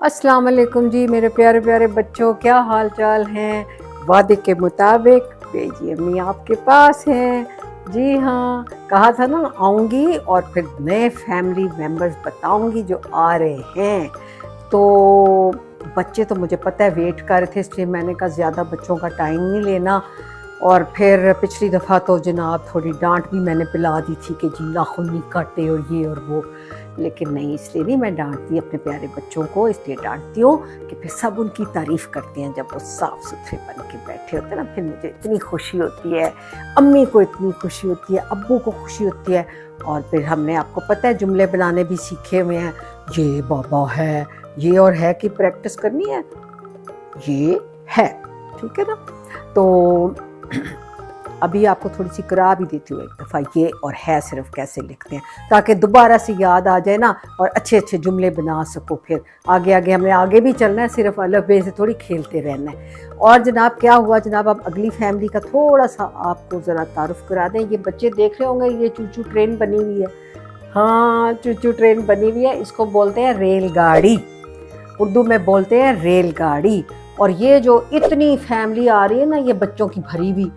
अस्सलाम वालेकुम जी मेरे प्यारे प्यारे बच्चों, क्या हाल चाल हैं। वादे के मुताबिक बेजी अम्मी आपके पास हैं। जी हाँ, कहा था ना आऊँगी और फिर नए फैमिली मेम्बर्स बताऊँगी जो आ रहे हैं। तो बच्चे तो मुझे पता है वेट कर रहे थे, इसलिए मैंने कहा ज़्यादा बच्चों का टाइम नहीं लेना। और फिर पिछली दफ़ा तो जनाब थोड़ी डांट भी मैंने पिला दी थी कि जी नाखून नहीं काटे और ये और वो, लेकिन नहीं, इसलिए नहीं मैं डांटती अपने प्यारे बच्चों को, इसलिए डांटती हूँ कि फिर सब उनकी तारीफ़ करते हैं जब वो साफ़ सुथरे बन के बैठे होते हैं ना, फिर मुझे इतनी खुशी होती है, अम्मी को इतनी खुशी होती है, अब्बू को खुशी होती है। और फिर हमने आपको पता है जुमले बनाने भी सीखे हुए हैं। ये बाबा है, ये और है की प्रैक्टिस करनी है, ये है, ठीक है ना। तो अभी आपको थोड़ी सी करा भी देती हूँ एक दफ़ा ये और है सिर्फ कैसे लिखते हैं, ताकि दोबारा से याद आ जाए ना और अच्छे अच्छे जुमले बना सको। फिर आगे आगे हमने आगे भी चलना है, सिर्फ अलग बे से थोड़ी खेलते रहना है। और जनाब क्या हुआ जनाब, अब अगली फैमिली का थोड़ा सा आपको ज़रा तारुफ करा दें। ये बच्चे देख रहे होंगे, ये चूचू ट्रेन बनी हुई है। हाँ, चूचू ट्रेन बनी हुई है, इसको बोलते हैं रेलगाड़ी, उर्दू में बोलते हैं रेलगाड़ी। और ये जो इतनी फैमिली आ रही है ना, ये बच्चों की भरी हुई,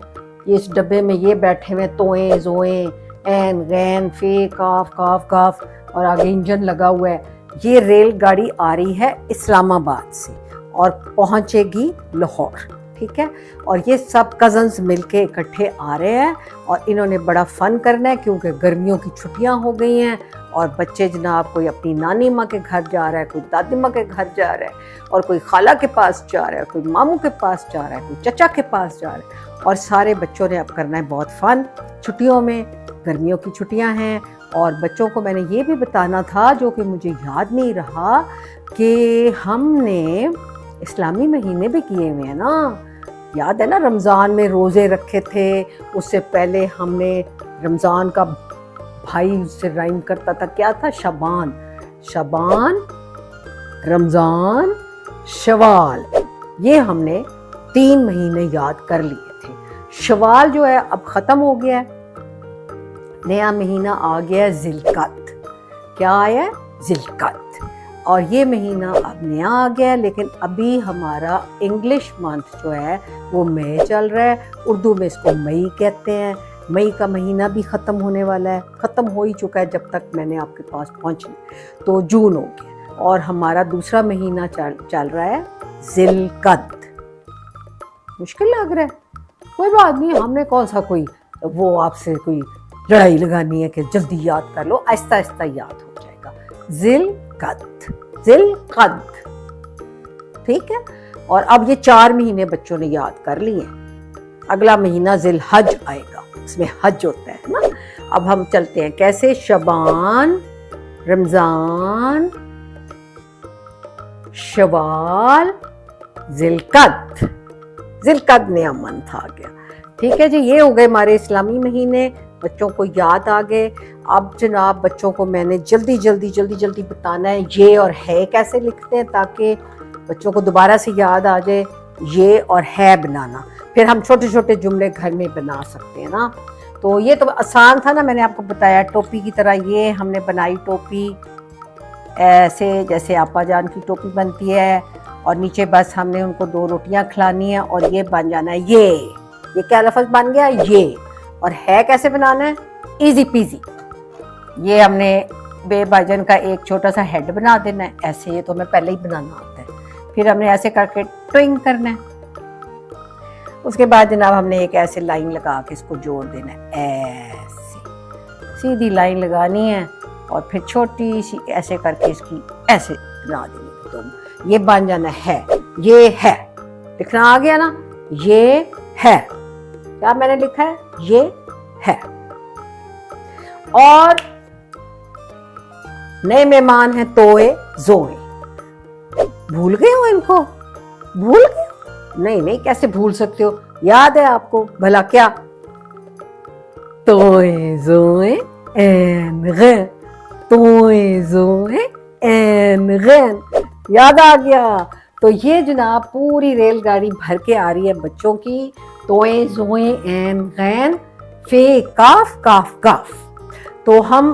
ये इस डब्बे में ये बैठे हुए तोएं जोएं एन गैन फे काफ काफ काफ और आगे इंजन लगा हुआ है। ये रेलगाड़ी आ रही है इस्लामाबाद से और पहुंचेगी लाहौर, ठीक है। और ये सब कज़न्स मिलके इकट्ठे आ रहे हैं और इन्होंने बड़ा फ़न करना है क्योंकि गर्मियों की छुट्टियां हो गई हैं। और बच्चे जनाब कोई अपनी नानी माँ के घर जा रहा है, कोई दादी माँ के घर जा रहा है, और कोई खाला के पास जा रहा है, कोई मामू के पास जा रहा है, कोई चचा के पास जा रहा है। और सारे बच्चों ने अब करना है बहुत फ़न छुट्टियों में, गर्मियों की छुट्टियां हैं। और बच्चों को मैंने ये भी बताना था, जो कि मुझे याद नहीं रहा, कि हमने इस्लामी महीने भी किए हुए हैं ना। याद है ना, रमज़ान में रोज़े रखे थे, उससे पहले हमने रमज़ान का भाई उससे राइम करता था, क्या था, शबान, शबान, रमज़ान, शवाल। ये हमने 3 महीने याद कर लिए थे। शवाल जो है अब ख़त्म हो गया है, नया महीना आ गया है जिलकत। क्या आया, जिलकत। और ये महीना अब नया आ गया है, लेकिन अभी हमारा इंग्लिश मंथ जो है वो मई चल रहा है, उर्दू में इसको मई कहते हैं। मई का महीना भी ख़त्म होने वाला है, ख़त्म हो ही चुका है जब तक मैंने आपके पास पहुँची, तो जून हो गया। और हमारा दूसरा महीना चल रहा है जिलकत। मुश्किल लग रहा है, कोई बात नहीं, हमने कौन सा कोई वो आपसे कोई लड़ाई लगानी है कि जल्दी याद कर लो, आहिस्ता आहिस्ता याद हो जाएगा। जिलकत, जिलकत, ठीक है। और अब ये 4 महीने बच्चों ने याद कर लिए। अगला महीना जिलहज आएगा, इसमें हज होता है ना। अब हम चलते हैं कैसे, शबान, रमजान, शवाल, जिलकत। जिलकत नया मंथ आ गया, ठीक है जी। ये हो गए हमारे इस्लामी महीने, बच्चों को याद आ गए। अब जनाब बच्चों को मैंने जल्दी जल्दी जल्दी जल्दी बताना है ये और है कैसे लिखते हैं, ताकि बच्चों को दोबारा से याद आ जाए ये और है बनाना। फिर हम छोटे छोटे जुमले घर में बना सकते हैं ना। तो ये तो आसान था ना, मैंने आपको बताया टोपी की तरह। ये हमने बनाई टोपी ऐसे जैसे आपा जान की टोपी बनती है, और नीचे बस हमने उनको 2 रोटियां खिलानी है और ये बन जाना है ये क्या लफ्ज़ बन गया, ये। और है कैसे बनाना है, इजी पीजी। ये हमने बेभाजन का एक छोटा सा हेड बना देना है ऐसे, ये तो हमें पहले ही बनाना आता है। फिर हमने ऐसे करके ट्विंग करना है। उसके बाद जनाब हमने एक ऐसे लाइन लगा के इसको जोड़ देना है, ऐसे सीधी लाइन लगानी है और फिर छोटी सी ऐसे करके इसकी ऐसे बना देनी। तो ये बन जाना है, ये है। लिखना आ गया ना, ये है। क्या मैंने लिखा है, ये है। और नए मेहमान हैं तोए जोए। भूल गए हो इनको, भूल गए? नहीं नहीं, कैसे भूल सकते हो, याद है आपको भला क्या, तोए जोए एन गैन, तोए जोए एन गैन, याद आ गया। तो ये जनाब पूरी रेलगाड़ी भर के आ रही है बच्चों की, तोए जोए एन गैन फे काफ काफ काफ। तो हम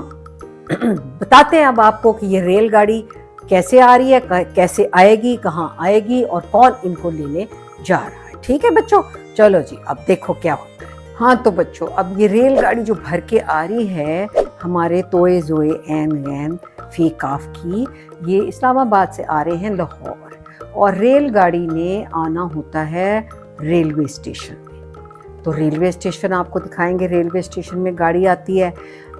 बताते हैं अब आपको कि ये रेलगाड़ी कैसे आ रही है, कैसे आएगी, कहाँ आएगी और कौन इनको लेने जा रहा है। ठीक है बच्चों, चलो जी अब देखो क्या होता है। हाँ तो बच्चों, अब ये रेलगाड़ी जो भर के आ रही है हमारे तोए ज़ोए ऐन गैन फी काफ की, ये इस्लामाबाद से आ रहे हैं लाहौर, और रेलगाड़ी ने आना होता है रेलवे स्टेशन में। तो रेलवे स्टेशन आपको दिखाएंगे, रेलवे स्टेशन में गाड़ी आती है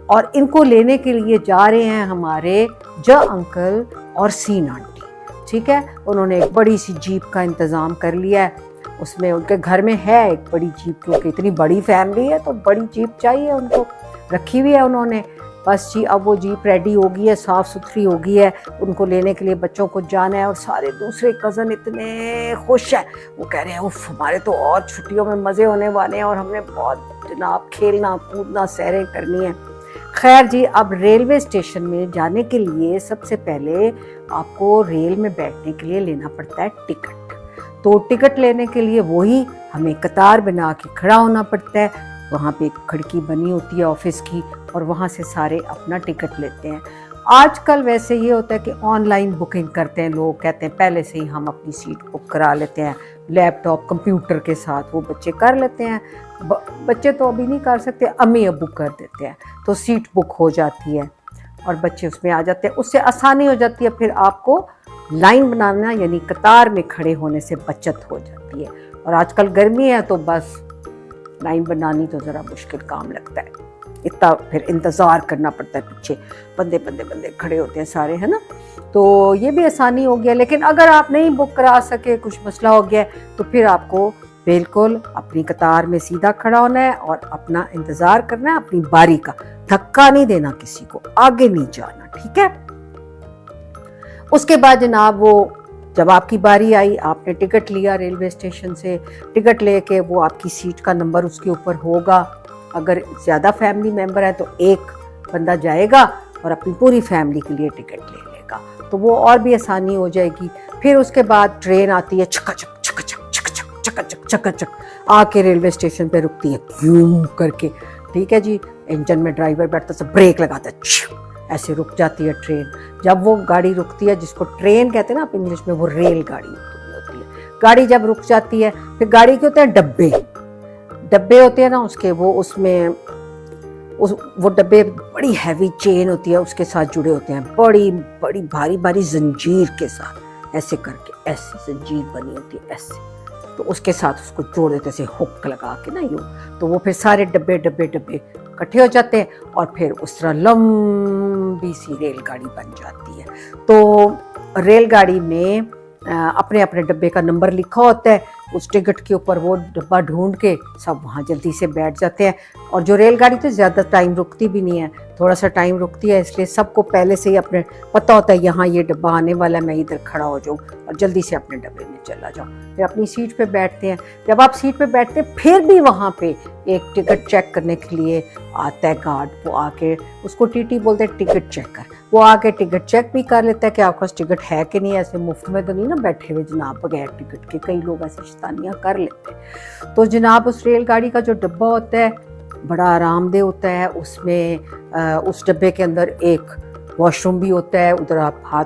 और इनको लेने के लिए जा रहे हैं हमारे अंकल और सीन आंटी। ठीक है, उन्होंने एक बड़ी सी जीप का इंतज़ाम कर लिया है, उसमें उनके घर में है एक बड़ी जीप, क्योंकि इतनी बड़ी फैमिली है तो बड़ी जीप चाहिए उनको, रखी हुई है उन्होंने। बस जी अब वो जीप रेडी हो गई है, साफ़ सुथरी हो गई है, उनको लेने के लिए बच्चों को जाना है। और सारे दूसरे कज़न इतने खुश हैं, वो कह रहे हैं उफ हमारे तो और छुट्टियों में मज़े होने वाले हैं और हमने बहुत जनाब खेलना कूदना सैरें करनी है। खैर जी, अब रेलवे स्टेशन में जाने के लिए सबसे पहले आपको रेल में बैठने के लिए लेना पड़ता है टिकट। तो टिकट लेने के लिए वही हमें कतार बना के खड़ा होना पड़ता है, वहाँ पे एक खिड़की बनी होती है ऑफिस की, और वहाँ से सारे अपना टिकट लेते हैं। आजकल वैसे ये होता है कि ऑनलाइन बुकिंग करते हैं लोग, कहते हैं पहले से ही हम अपनी सीट बुक करा लेते हैं, लैपटॉप कंप्यूटर के साथ वो बच्चे कर लेते हैं। बच्चे तो अभी नहीं कर सकते, अम्मी अब्बू कर देते हैं, तो सीट बुक हो जाती है और बच्चे उसमें आ जाते हैं, उससे आसानी हो जाती है। फिर आपको लाइन बनाना यानी कतार में खड़े होने से बचत हो जाती है। और आजकल गर्मी है तो बस लाइन बनानी तो ज़रा मुश्किल काम लगता है, इतना फिर इंतज़ार करना पड़ता है, पीछे बंदे खड़े होते हैं सारे, है ना। तो ये भी आसानी हो गया। लेकिन अगर आप नहीं बुक करा सके, कुछ मसला हो गया, तो फिर आपको बिल्कुल अपनी कतार में सीधा खड़ा होना है और अपना इंतज़ार करना है अपनी बारी का, धक्का नहीं देना किसी को, आगे नहीं जाना। ठीक है, उसके बाद जनाब वो जब आपकी बारी आई, आपने टिकट लिया रेलवे स्टेशन से, टिकट लेके वो आपकी सीट का नंबर उसके ऊपर होगा। अगर ज़्यादा फैमिली मेम्बर है तो एक बंदा जाएगा और अपनी पूरी फैमिली के लिए टिकट ले लेगा, तो वो और भी आसानी हो जाएगी। फिर उसके बाद ट्रेन आती है, चकाचक चकाचक चकाचक चकाचक चकाचक आके रेलवे स्टेशन पे रुकती है क्यों करके। ठीक है जी, इंजन में ड्राइवर बैठता है, ब्रेक लगाता है, ऐसे रुक जाती है ट्रेन। जब वो गाड़ी रुकती है, जिसको ट्रेन कहते हैं ना आप इंग्लिश में, वो रेल गाड़ी होती है। गाड़ी जब रुक जाती है, फिर गाड़ी के होते हैं डब्बे होते हैं ना उसके, वो उसमें वो डब्बे बड़ी हैवी चेन होती है उसके साथ जुड़े होते हैं, बड़ी बड़ी भारी भारी जंजीर के साथ, ऐसे करके ऐसे जंजीर बनी होती है ऐसे, तो उसके साथ उसको जोड़ देते से हुक लगा के ना यूँ, तो वो फिर सारे डब्बे इकट्ठे हो जाते हैं और फिर उस तरह लंबी सी रेलगाड़ी बन जाती है। तो रेलगाड़ी में अपने अपने डब्बे का नंबर लिखा होता है, उस टिकट के ऊपर वो डब्बा ढूंढ के सब वहाँ जल्दी से बैठ जाते हैं। और जो रेलगाड़ी तो ज़्यादा टाइम रुकती भी नहीं है, थोड़ा सा टाइम रुकती है, इसलिए सबको पहले से ही अपने पता होता है यहाँ ये डब्बा आने वाला है, मैं इधर खड़ा हो जाऊँ और जल्दी से अपने डब्बे में चला जाऊँ। फिर अपनी सीट पे बैठते हैं। जब आप सीट पे बैठते हैं, फिर भी वहाँ पे एक टिकट चेक करने के लिए आता है गार्ड, वो आके, उसको टीटी बोलते हैं टिकट चेकर, वो आके टिकट चेक भी कर लेता है कि आपके पास टिकट है कि नहीं, ऐसे मुफ्त में तो नहीं ना बैठे हुए जनाब बगैर टिकट के, कई लोग ऐसी शैतानियाँ कर लेते हैं। तो जनाब उस रेलगाड़ी का जो डब्बा होता है बड़ा आरामदेह होता है, उसमें उस डब्बे के अंदर एक वॉशरूम भी होता है, उधर आप हाथ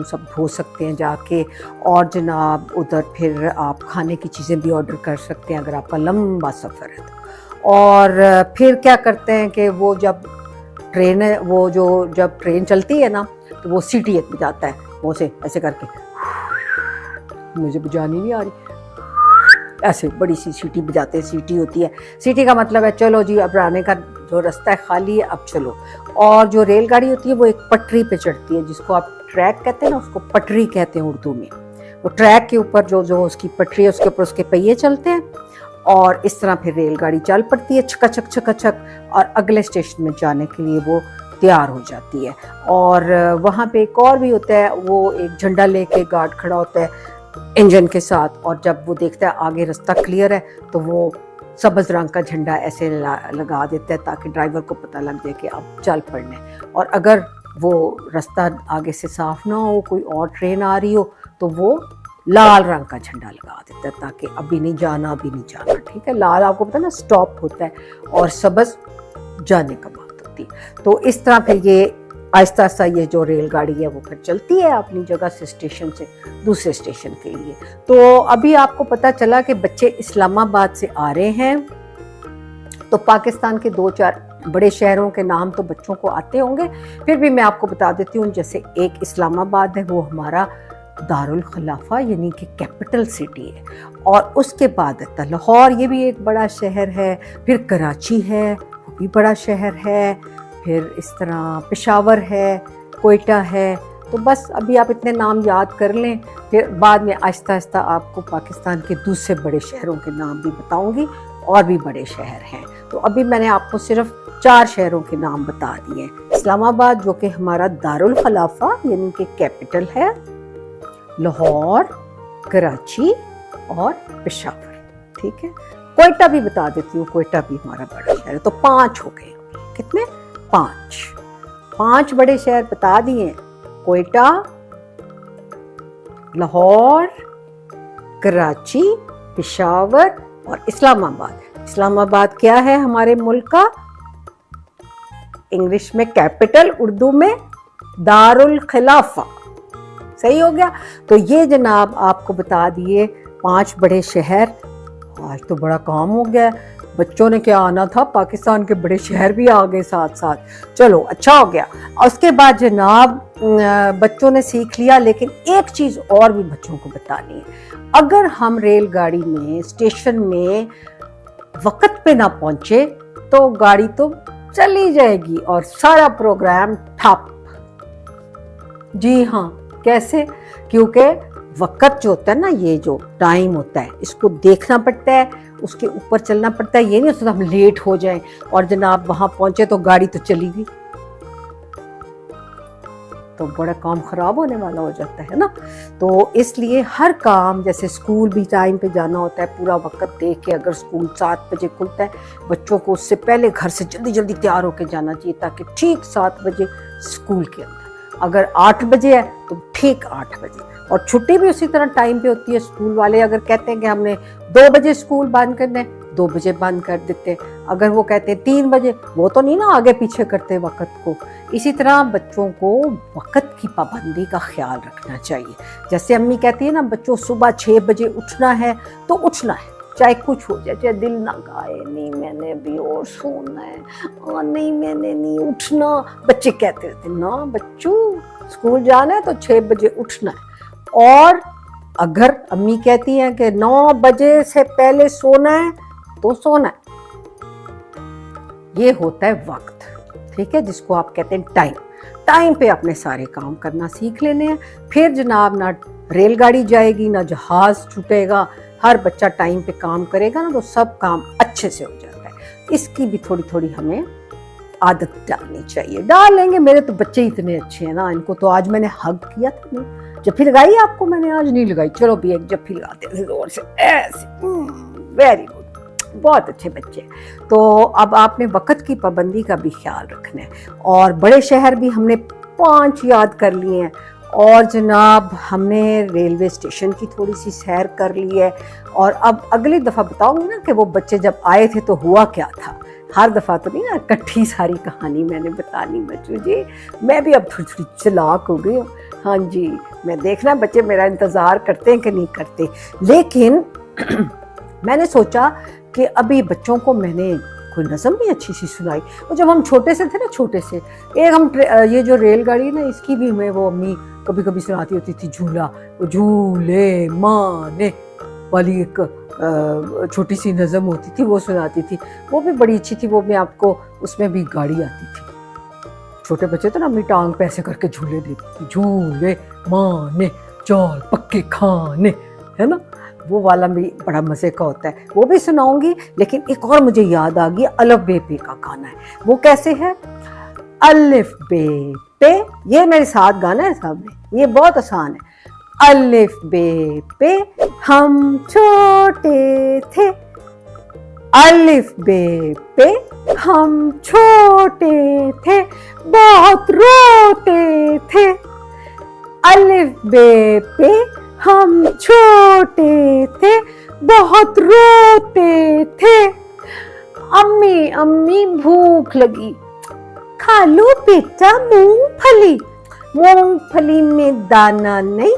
सब धो सकते हैं जाके, और जनाब उधर फिर आप खाने की चीज़ें भी ऑर्डर कर सकते हैं अगर आपका लंबा सफ़र है तो। और फिर क्या करते हैं कि वो जब ट्रेन चलती है ना, तो वो सीटी बजाता है, वो से ऐसे करके, मुझे बजानी नहीं आ रही, ऐसे बड़ी सी सीटी बजाते हैं। सीटी होती है, सीटी का मतलब है चलो जी अब आने का जो रास्ता है खाली है, अब चलो। और जो रेलगाड़ी होती है वो एक पटरी पे चढ़ती है, जिसको आप ट्रैक कहते हैं ना, उसको पटरी कहते हैं उर्दू में। वो ट्रैक के ऊपर जो उसकी पटरी है, उसके ऊपर उसके पहिए चलते हैं और इस तरह फिर रेलगाड़ी चल पड़ती है छकचक छकचक, और अगले स्टेशन में जाने के लिए वो तैयार हो जाती है। और वहाँ पे एक और भी होता है, वो एक झंडा लेके गार्ड खड़ा होता है इंजन के साथ, और जब वो देखता है आगे रास्ता क्लियर है तो वो सब्ज़ रंग का झंडा ऐसे लगा देता है ताकि ड्राइवर को पता लग जाए कि अब चल पड़ने। और अगर वो रास्ता आगे से साफ ना हो, कोई और ट्रेन आ रही हो, तो वो लाल रंग का झंडा लगा देता है ताकि अभी नहीं जाना। ठीक है, लाल आपको पता है ना स्टॉप होता है और सब्ज़ जाने का बात होती है। तो इस तरह फिर ये आहिस्ता आहिस्ता ये जो रेलगाड़ी है वो फिर चलती है अपनी जगह से, स्टेशन से दूसरे स्टेशन के लिए। तो अभी आपको पता चला कि बच्चे इस्लामाबाद से आ रहे हैं, तो पाकिस्तान के 2-4 बड़े शहरों के नाम तो बच्चों को आते होंगे, फिर भी मैं आपको बता देती हूँ। जैसे एक इस्लामाबाद है, वो हमारा दारुल खिलाफा यानी कि कैपिटल सिटी है, और उसके बाद है लाहौर, ये भी एक बड़ा शहर है, फिर कराची है, वो भी बड़ा शहर है, फिर इस तरह पेशावर है, कोयटा है। तो बस अभी आप इतने नाम याद कर लें, फिर बाद में आहिस्ता आहिस्ता आपको पाकिस्तान के दूसरे बड़े शहरों के नाम भी बताऊंगी, और भी बड़े शहर हैं। तो अभी मैंने आपको सिर्फ 4 शहरों के नाम बता दिए। इस्लामाबाद जो कि हमारा दारुल खिलाफा यानी कि कैपिटल है, लाहौर, कराची और पेशावर, ठीक है। कोयटा भी बता देती हूँ, कोयटा भी हमारा बड़ा शहर है। तो 5 हो गए, कितने? 5 बड़े शहर बता दिए, कोयटा, लाहौर, कराची, पेशावर और इस्लामाबाद। इस्लामाबाद क्या है हमारे मुल्क का? इंग्लिश में कैपिटल, उर्दू में दारुल खिलाफा, सही हो गया। तो ये जनाब आपको बता दिए 5 बड़े शहर। आज तो बड़ा काम हो गया, बच्चों ने क्या आना था, पाकिस्तान के बड़े शहर भी आ गए साथ साथ। चलो अच्छा हो गया। और उसके बाद जनाब बच्चों ने सीख लिया, लेकिन एक चीज़ और भी बच्चों को बतानी है। अगर हम रेलगाड़ी में स्टेशन में वक्त पे ना पहुंचे तो गाड़ी तो चली जाएगी और सारा प्रोग्राम ठप। जी हाँ, कैसे? क्योंकि वक्त जो होता है ना, ये जो टाइम होता है, इसको देखना पड़ता है, उसके ऊपर चलना पड़ता है। ये नहीं होता हम लेट हो जाएं और जनाब वहां पहुंचे तो गाड़ी तो चली गई, तो बड़ा काम खराब होने वाला हो जाता है ना। तो इसलिए हर काम, जैसे स्कूल भी टाइम पे जाना होता है, पूरा वक्त देख के, अगर स्कूल 7 बजे खुलता है, बच्चों को उससे पहले घर से जल्दी जल्दी तैयार होकर जाना चाहिए, ताकि ठीक 7 बजे स्कूल के अंदर। अगर 8 बजे है तो ठीक 8 बजे, और छुट्टी भी उसी तरह टाइम पे होती है। स्कूल वाले अगर कहते हैं कि हमने 2 बजे स्कूल बंद करना है, 2 बजे बंद कर देते हैं। अगर वो कहते हैं 3 बजे, वो तो नहीं ना आगे पीछे करते वक्त को। इसी तरह बच्चों को वक्त की पाबंदी का ख्याल रखना चाहिए। जैसे अम्मी कहती है ना, बच्चों सुबह 6 बजे उठना है तो उठना है, चाहे कुछ हो जाए, चाहे दिल ना गाए, नहीं मैंने भी और सोना है, और नहीं मैंने नहीं उठना। बच्चे कहते रहते ना, बच्चों स्कूल जाना है तो 6 बजे उठना है। और अगर अम्मी कहती हैं कि 9 बजे से पहले सोना है तो सोना है। ये होता है वक्त, ठीक है, जिसको आप कहते हैं टाइम। टाइम पे अपने सारे काम करना सीख लेने हैं, फिर जनाब ना रेलगाड़ी जाएगी ना जहाज छूटेगा। हर बच्चा टाइम पे काम करेगा ना, तो सब काम अच्छे से हो जाता है। इसकी भी थोड़ी थोड़ी हमें आदत डालनी चाहिए। डाल लेंगे, मेरे तो बच्चे इतने अच्छे हैं ना, इनको तो आज मैंने हग किया था। नहीं जफ्फी लगाई आपको मैंने? आज नहीं लगाई। चलो भी एक जफ्फी लगाते हैं जोर से, ऐसे। वेरी गुड, बहुत अच्छे बच्चे। तो अब आपने वक्त की पाबंदी का भी ख्याल रखना है। और बड़े शहर भी हमने 5 याद कर लिए हैं, और जनाब हमने रेलवे स्टेशन की थोड़ी सी सैर कर ली है। और अब अगली दफ़ा बताऊंगी ना कि वो बच्चे जब आए थे तो हुआ क्या था। हर दफ़ा तो नहीं ना इकट्ठी सारी कहानी मैंने बतानी बच्चों जी। मैं भी अब थोड़ी थोड़ी चालाक हो गई हूँ। हाँ जी, मैं देखना बच्चे मेरा इंतज़ार करते हैं कि नहीं करते। लेकिन मैंने सोचा कि अभी बच्चों को मैंने कोई नज़म भी अच्छी सी सुनाई। और जब हम छोटे से थे ना, छोटे से एक हम ये जो रेलगाड़ी ना, इसकी भी हमें वो अम्मी कभी कभी सुनाती होती थी। झूला, झूले माने वाली एक छोटी सी नज़म होती थी, वो सुनाती थी। वो भी बड़ी अच्छी थी। वो मैं आपको, उसमें भी गाड़ी आती थी। छोटे बच्चे तो ना अम्मी टांग पे ऐसे करके झूले देती थी। झूले माने चौल पक्के खाने, है ना, वो वाला भी बड़ा मज़े का होता है। वो भी सुनाऊंगी। लेकिन एक और मुझे याद आ गया, अलिफ बे पे का गाना है। वो कैसे है? अलिफ बे पे, ये मेरे साथ गाना है सामने, ये बहुत आसान है। अलिफ बे पे हम छोटे थे, अलिफ बे पे हम छोटे थे, बहुत रोते थे। अलिफ बे पे हम छोटे थे, बहुत रोते थे। अम्मी अम्मी भूख लगी, کھا لو بیٹا مونگ پھلی، مونگ پھلی میں دانا نہیں،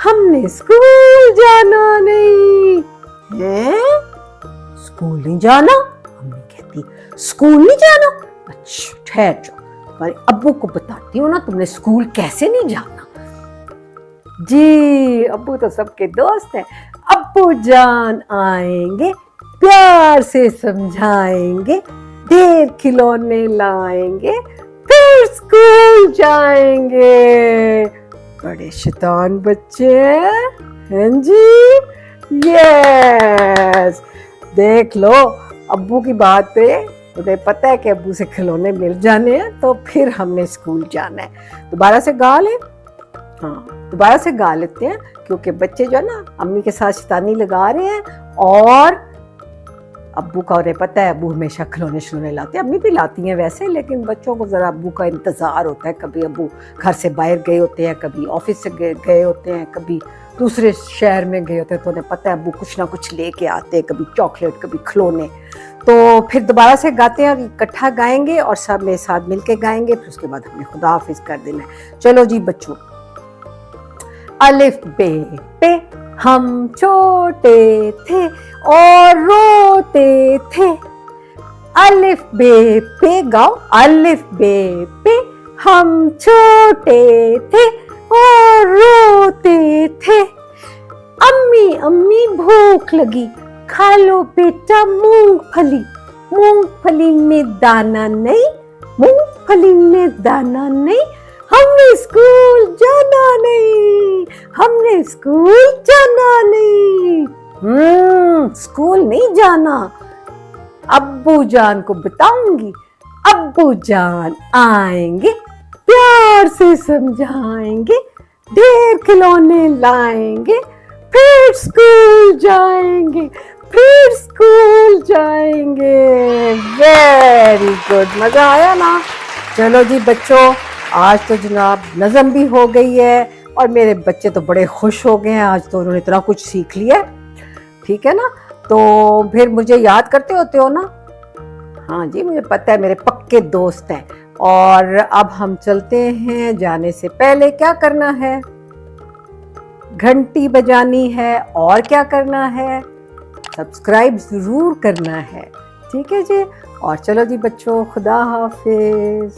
ہم نے اسکول جانا نہیں۔ ہیں اسکول نہیں جانا؟ امی کہتی اسکول نہیں جانا؟ اچھا ٹھہر جاؤ، تمہارے ابو کو بتاتی ہوں نا تم نے اسکول کیسے نہیں جانا۔ جی ابو تو سب کے دوست ہیں، ابو جان آئیں گے، پیار سے سمجھائیں گے، ڈھیر کھلونے لائیں گے، پھر اسکول جائیں گے۔ بڑے شیطان بچے ہیں جی، یس دیکھ لو ابو کی بات پہ مجھے پتہ ہے کہ ابو سے کھلونے مل جانے ہیں تو پھر ہم نے اسکول جانا ہے۔ دوبارہ سے گا لیں، ہاں دوبارہ سے گا لیتے ہیں، کیونکہ بچے جو ہے نا امی کے ساتھ شیطانی لگا رہے ہیں، اور ابو کا انہیں پتہ ہے ابو ہمیشہ کھلونے شلونے لاتے ہیں، امی بھی لاتی ہیں ویسے، لیکن بچوں کو ذرا ابو کا انتظار ہوتا ہے، کبھی ابو گھر سے باہر گئے ہوتے ہیں، کبھی آفس سے گئے ہوتے ہیں، کبھی دوسرے شہر میں گئے ہوتے ہیں، تو انہیں پتہ ہے ابو کچھ نہ کچھ لے کے آتے ہیں، کبھی چاکلیٹ کبھی کھلونے۔ تو پھر دوبارہ سے گاتے ہیں، اکٹھا گائیں گے اور سب میں ساتھ مل کے گائیں گے، پھر اس کے بعد ہم نے خدا حافظ کر دینا ہے۔ چلو جی بچوں، الف بے پہ ہم چھوٹے تھے اور روتے تھے، الف بے پہ گاؤ، الف بے پہ ہم چھوٹے تھے اور روتے تھے، امی امی بھوک لگی، کھا لو بیٹا مونگ پھلی، مونگ پھلی میں دانا نہیں، مونگ پھلی میں دانا نہیں، ہم نے اسکول جانا نہیں، ہم نے اسکول جانا نہیں۔ اسکول نہیں جانا، ابو جان کو بتاؤں گی، ابو جان آئیں گے، پیار سے سمجھائیں گے، ڈھیر کھلونے لائیں گے، پھر اسکول جائیں گے، پھر اسکول جائیں گے۔ ویری گڈ، مزہ آیا نا؟ چلو جی بچوں، آج تو جناب نظم بھی ہو گئی ہے اور میرے بچے تو بڑے خوش ہو گئے ہیں، آج تو انہوں نے اتنا کچھ سیکھ لیا ہے، ٹھیک ہے نا؟ تو پھر مجھے یاد کرتے ہوتے ہو نا؟ ہاں جی مجھے پتہ ہے، میرے پکے دوست ہیں۔ اور اب ہم چلتے ہیں، جانے سے پہلے کیا کرنا ہے؟ گھنٹی بجانی ہے، اور کیا کرنا ہے؟ سبسکرائب ضرور کرنا ہے، ٹھیک ہے جی؟ اور چلو جی بچوں، خدا حافظ۔